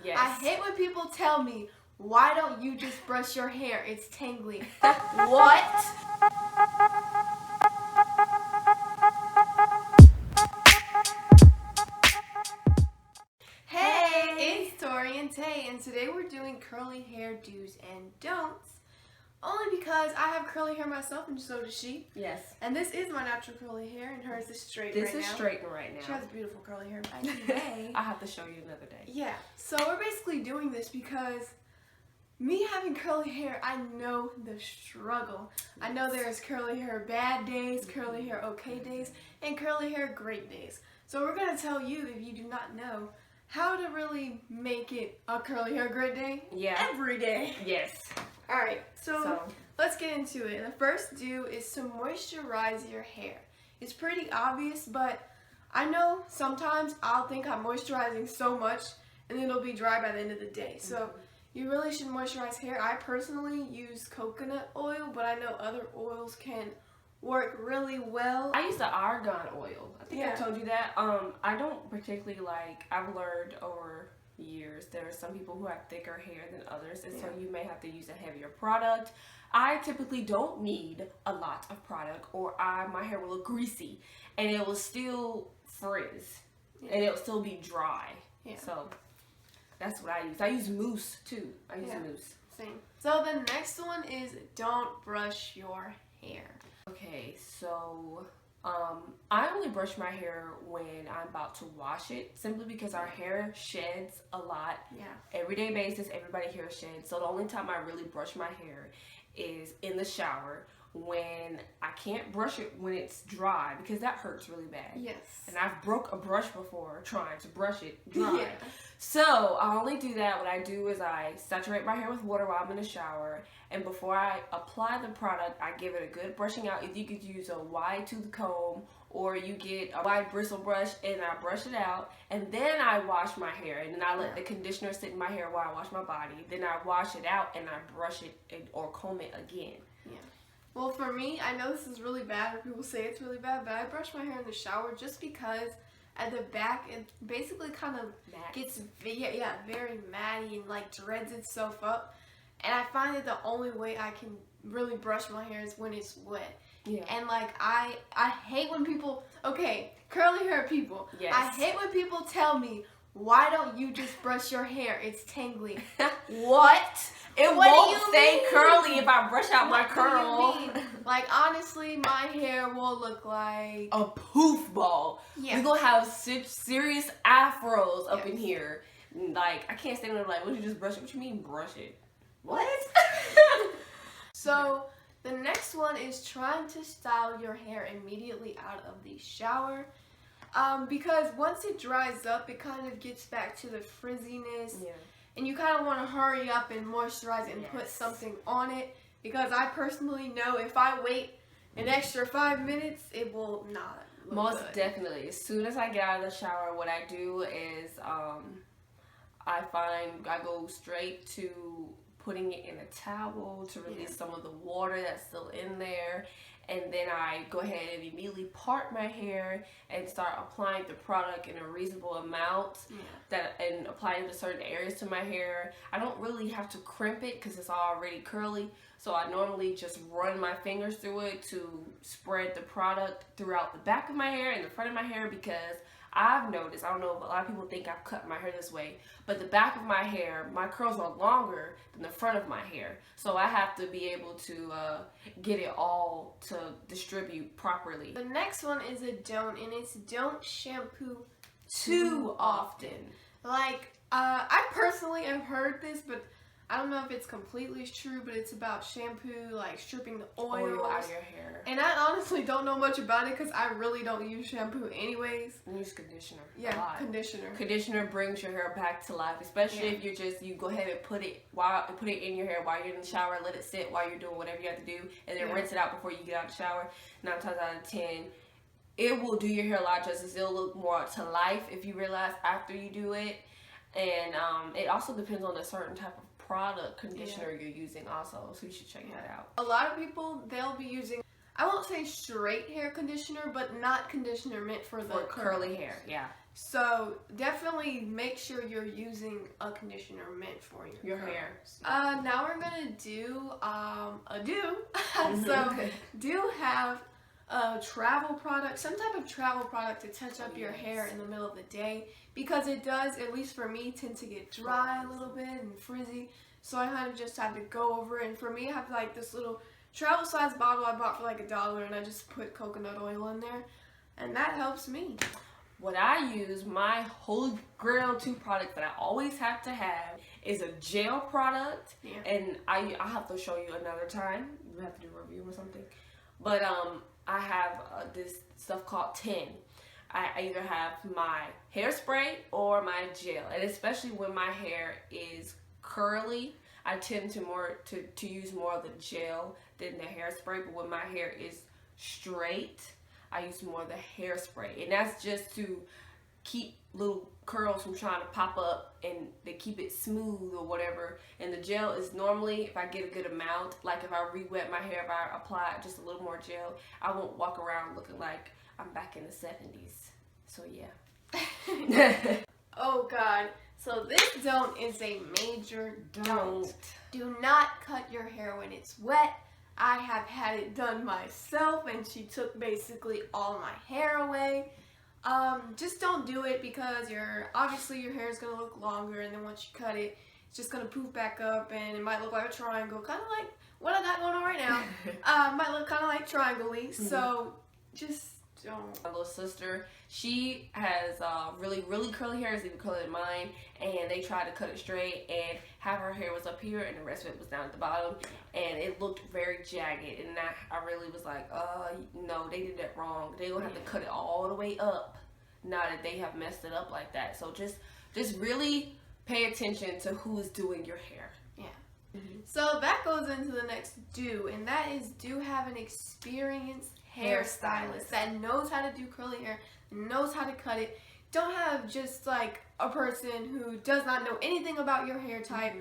Yes. I hate when people tell me, why don't you just brush your hair? It's tangly. What? Hey, it's Tori and Tay, and today we're doing curly hair do's and don'ts. Only because I have curly hair myself, and so does she. Yes. And this is my natural curly hair, and hers is straight This right is now. straightened right now. She has beautiful curly hair, by the way. I have to show you another day. Yeah, so we're basically doing this because me having curly hair, I know the struggle. I know there's curly hair bad days, curly hair okay days, and curly hair great days. So we're going to tell you, if you do not know, how to really make it a curly hair great day every day. Yes. Alright, so let's get into it. The first do is to moisturize your hair. It's pretty obvious, but I know sometimes I'll think I'm moisturizing so much and it'll be dry by the end of the day. So you really should moisturize hair. I personally use coconut oil, but I know other oils can work really well. I use the argan oil. I think I Yeah. told you that. I don't particularly like, I've learned over years there are some people who have thicker hair than others, and so you may have to use a heavier product. I typically don't need a lot of product, or my hair will look greasy and it will still frizz and it'll still be dry. So that's what I use. I use mousse too. I use mousse. Same. So the next one is don't brush your hair. Okay, so I only brush my hair when I'm about to wash it, simply because our hair sheds a lot. Everyday basis, everybody hair sheds. So the only time I really brush my hair is in the shower, when I can't brush it when it's dry, because that hurts really bad. And I've broke a brush before trying to brush it dry. So I only do that. What I do is I saturate my hair with water while I'm in the shower, and before I apply the product, I give it a good brushing out. If you could use a wide tooth comb, or you get a wide bristle brush, and I brush it out, and then I wash my hair, and then I let the conditioner sit in my hair while I wash my body. Then I wash it out and I brush it or comb it again. Well, for me, I know this is really bad, or people say it's really bad, but I brush my hair in the shower just because at the back it basically kind of gets very matty and like dreads itself up. And I find that the only way I can really brush my hair is when it's wet. And like I hate when people, curly hair people, I hate when people tell me, why don't you just brush your hair? It's tangly. What? It won't stay curly if I brush out my curl. What do you mean? Like, honestly, my hair will look like a poof ball. We're gonna have serious afros up in here. Like, I can't stand there like, would you just brush it? What you mean brush it? What? So the next one is trying to style your hair immediately out of the shower. Because once it dries up, it kind of gets back to the frizziness. And you kind of want to hurry up and moisturize and put something on it. Because I personally know if I wait an extra 5 minutes, it will not look Most good. definitely. As soon as I get out of the shower, what I do is I go straight to putting it in a towel to release some of the water that's still in there. And then I go ahead and immediately part my hair and start applying the product in a reasonable amount and applying to certain areas to my hair. I don't really have to crimp it because it's already curly. So I normally just run my fingers through it to spread the product throughout the back of my hair and the front of my hair, because I've noticed, I don't know if a lot of people think I've cut my hair this way, but the back of my hair, my curls are longer than the front of my hair. So I have to be able to get it all to distribute properly. The next one is a don't, and it's don't shampoo too often. Like, I personally have heard this, but I don't know if it's completely true, but it's about shampoo, like stripping the oil out of your hair. And I honestly don't know much about it because I really don't use shampoo anyways. Use conditioner. Conditioner. Conditioner brings your hair back to life, especially if you go ahead and put it in your hair while you're in the shower, let it sit while you're doing whatever you have to do, and then rinse it out before you get out of the shower. 9 times out of 10, it will do your hair a lot justice. It'll look more to life if you realize after you do it. And it also depends on the certain type of conditioner you're using also, so you should check that out. A lot of people, they'll be using, I won't say straight hair conditioner, but not conditioner meant for the curly hair. So definitely make sure you're using a conditioner meant for your hair. Now we're gonna do a do. So do have a travel product, some type of travel product to touch up your hair in the middle of the day, because it does, at least for me, tend to get dry a little bit and frizzy. So I kind of just have to go over it. And for me, I have like this little travel size bottle I bought for like $1, and I just put coconut oil in there, and that helps me. What I use, my holy grail 2 products that I always have to have is a gel product, and I'll have to show you another time. We have to do a review or something. But I have this stuff called Tin. I either have my hairspray or my gel, and especially when my hair is curly, I tend to use more of the gel than the hairspray. But when my hair is straight, I use more of the hairspray, and that's just to keep little curls from trying to pop up and they keep it smooth or whatever. And the gel is normally, if I get a good amount, like if I re-wet my hair, if I apply just a little more gel, I won't walk around looking like I'm back in the 70s. So yeah. Oh God. So this don't is a major don't. Do not cut your hair when it's wet. I have had it done myself, and she took basically all my hair away. Just don't do it, because obviously your hair is going to look longer, and then once you cut it, it's just going to poof back up, and it might look like a triangle, kind of like what I got going on right now. Might look kind of like triangle-y, so just don't. My little sister, she has really, really curly hair, it's even curlier than mine, and they tried to cut it straight, and half her hair was up here, and the rest of it was down at the bottom, and it looked very jagged, and I really was like, no, they did that wrong. They don't have to cut it all the way up now that they have messed it up like that. So just really pay attention to who is doing your hair. Yeah. So that goes into the next do, and that is do have an experienced hairstylist that knows how to do curly hair, knows how to cut it. Don't have just like a person who does not know anything about your hair type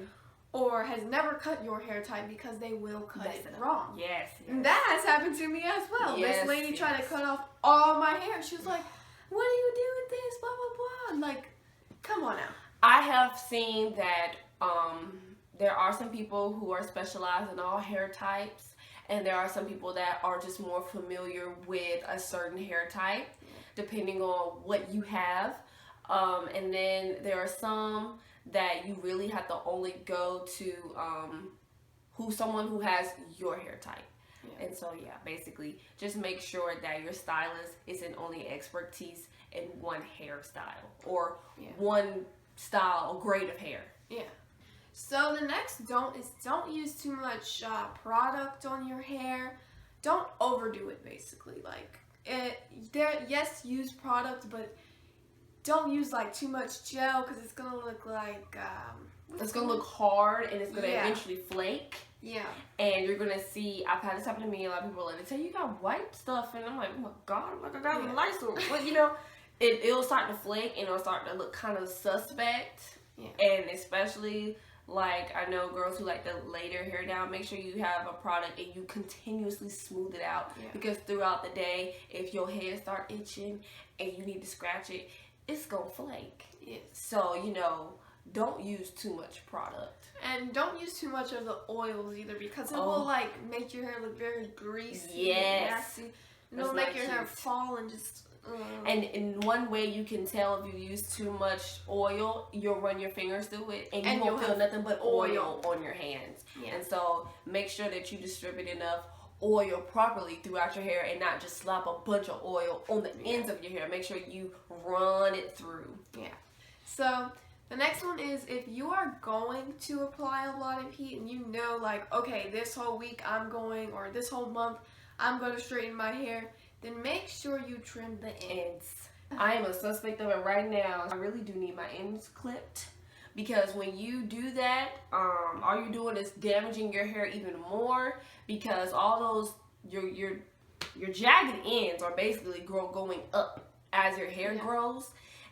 or has never cut your hair type, because they will cut it wrong. Yes. And that has happened to me as well. Yes, this lady tried to cut off all my hair. She was like, what do you do with this? Blah, blah, blah. I'm like, come on now. I have seen that there are some people who are specialized in all hair types, and there are some people that are just more familiar with a certain hair type, depending on what you have. And then there are some that you really have to only go to someone who has your hair type. And so yeah, basically just make sure that your stylist isn't only expertise in one hairstyle or one style or grade of hair. Yeah. So the next don't is don't use too much product on your hair. Don't overdo it, basically. Like yes, use product, but don't use like too much gel, because it's gonna look like it's gonna look hard, and it's gonna eventually flake. Yeah. And you're gonna see, I've had this happen to me. A lot of people like, they say you got white stuff, and I'm like, oh my God, I'm like, I got Lysol. But you know, it'll start to flake, and it'll start to look kind of suspect. Yeah. And especially, like, I know girls who like to lay their hair down. Make sure you have a product and you continuously smooth it out. Yeah. Because throughout the day, if your hair start itching and you need to scratch it, it's gonna flake. Yes. So, you know, don't use too much product. And don't use too much of the oils either, because it will like make your hair look very greasy and nasty. It'll make your hair fall and just And in one way you can tell if you use too much oil, you'll run your fingers through it and you won't feel nothing but oil on your hands. Yeah. And so make sure that you distribute enough oil properly throughout your hair and not just slap a bunch of oil on the ends of your hair. Make sure you run it through. Yeah. So the next one is, if you are going to apply a lot of heat and you know, like, okay, this whole week I'm going, or this whole month I'm going to straighten my hair, then make sure you trim the ends. I am a suspect of it right now. I really do need my ends clipped, because when you do that, all you're doing is damaging your hair even more, because all those your jagged ends are basically going up as your hair grows.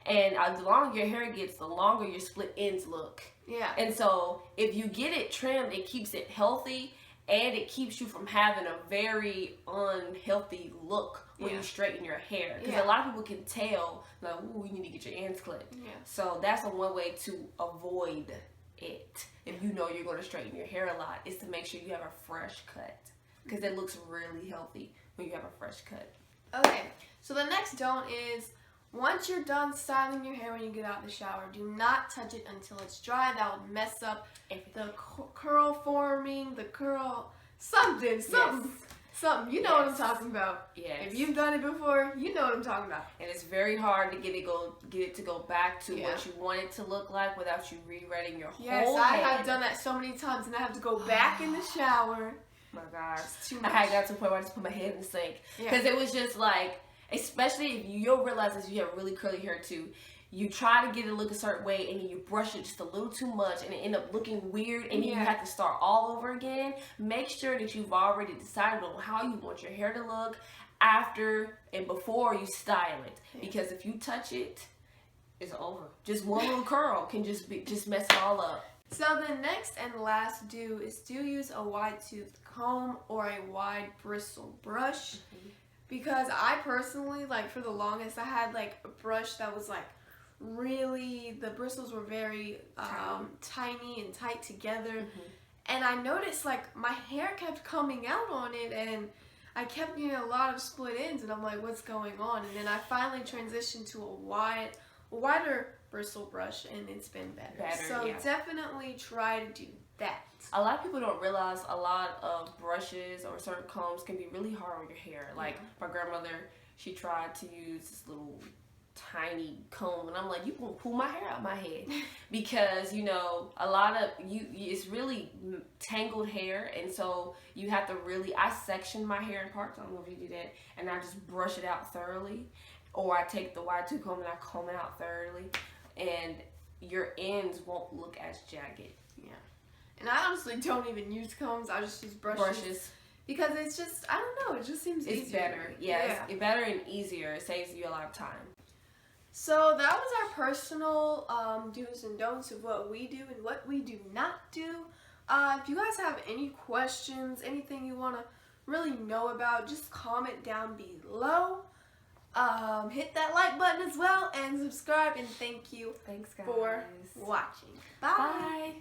And the longer your hair gets, the longer your split ends look. Yeah. And so if you get it trimmed, it keeps it healthy, and it keeps you from having a very unhealthy look when you straighten your hair. Because a lot of people can tell, like, ooh, you need to get your ends clipped. Yeah. So that's one way to avoid it. If you know you're going to straighten your hair a lot, is to make sure you have a fresh cut. Because it looks really healthy when you have a fresh cut. Okay, so the next don't is, once you're done styling your hair when you get out of the shower, do not touch it until it's dry. That will mess up the curl forming, the curl, something. You know what I'm talking about. Yes. If you've done it before, you know what I'm talking about. And it's very hard to get it to go back to what you want it to look like without you rewriting your whole head. Yes, I have done that so many times, and I have to go back in the shower. My gosh. Too much. I had got to the point where I just put my head in the sink. Because it was just like, especially if you'll realize this, you have really curly hair too. You try to get it to look a certain way, and then you brush it just a little too much, and it end up looking weird, and then you have to start all over again. Make sure that you've already decided on how you want your hair to look after and before you style it. Because if you touch it, it's over. Just one little curl can just mess it all up. So the next and last do is to use a wide tooth comb or a wide bristle brush. Because I personally, like, for the longest, I had like a brush that was like really, the bristles were very tiny and tight together. And I noticed like my hair kept coming out on it, and I kept getting a lot of split ends, and I'm like, what's going on? And then I finally transitioned to a wider bristle brush, and it's been better. So definitely try to do that. A lot of people don't realize a lot of brushes or certain combs can be really hard on your hair. Like my grandmother, she tried to use this little tiny comb, and I'm like, you can pull my hair out my head. Because, you know, a lot of it's really tangled hair, and so you have to really, I section my hair in parts, I don't know if you do that, and I just brush it out thoroughly. Or I take the wide tooth comb and I comb it out thoroughly, and your ends won't look as jagged. Yeah. And I honestly don't even use combs. I just use brushes. Because it's just, I don't know, it just seems easier. It's better. Yeah. It's better and easier. It saves you a lot of time. So that was our personal do's and don'ts of what we do and what we do not do. If you guys have any questions, anything you want to really know about, just comment down below. Hit that like button as well, and subscribe, and thank you Thanks, guys, for watching. Bye.